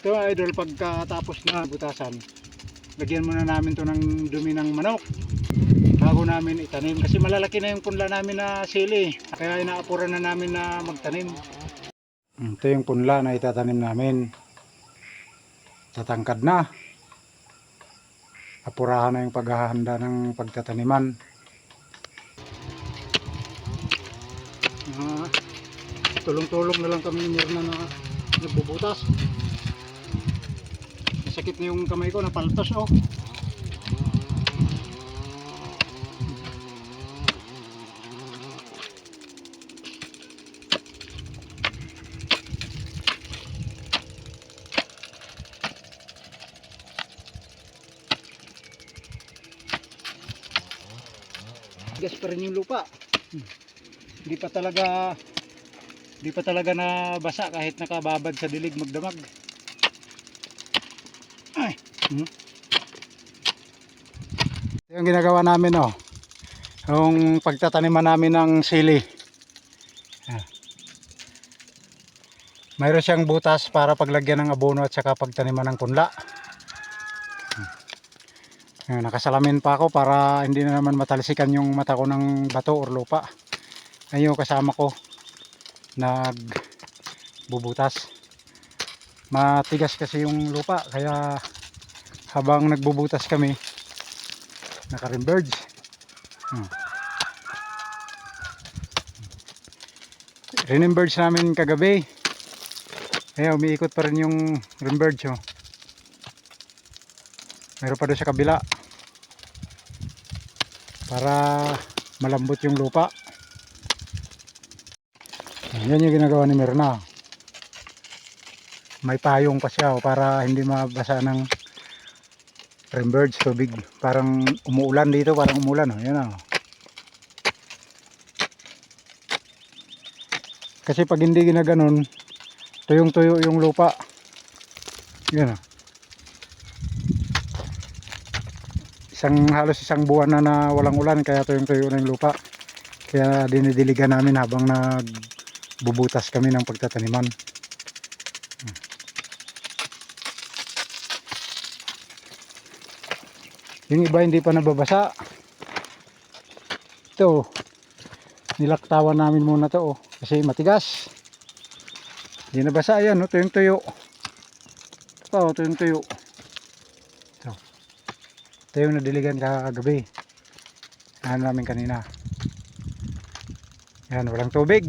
Ito idol, pagkatapos na butasan, lagyan muna namin to ng dumi ng manok bago namin itanim, kasi malalaki na yung punla namin na sili, kaya inaapuran na namin na magtanim. Ito yung punla na itatanim namin, tatangkad na, apurahan na yung paghahanda ng pagtataniman. Tulong-tulong na lang kami ni Mirna na nagbubutas. Sakit na yung kamay ko, napaltos oh. Gas pa rin yung lupa. Hindi pa talaga nabasa kahit nakababad sa dilig magdamag. Ay. Ito yung ginagawa namin oh. Yung pagtataniman namin ng sili. Mayroon siyang butas para paglagyan ng abono at saka pagtaniman ng punla. Nakasalamin pa ako para hindi na naman matalsikan yung mata ko ng bato or lupa. Ayun yung kasama ko nagbubutas. Matigas kasi yung lupa, kaya habang nagbubutas kami naka-rimberge. Rimberge namin kagabi. Kaya umiikot pa rin yung rimberge oh. Meron pa doon sa kabila para malambot yung lupa. Yan yung ginagawa ni Mirna. May payong pa siya para hindi mabasa ng rimberge tubig. Parang umuulan dito, parang umulan oh. Yan oh. Kasi pag hindi ginaganon, tuyong-tuyo yung lupa. Yan oh. Halos isang buwan na walang ulan, kaya tuyong-tuyo na yung lupa. Kaya dinidiligan namin habang nagbubutas kami ng pagtataniman. Yung iba hindi pa nababasa. Ito, nilaktawan namin muna to oh, kasi matigas. Hindi nabasa yan, no? Tuyong-tuyo. Ito, tuyong-tuyo. Ito yung nadiligan kagabi. Ano namin kanina. Yan, walang tubig.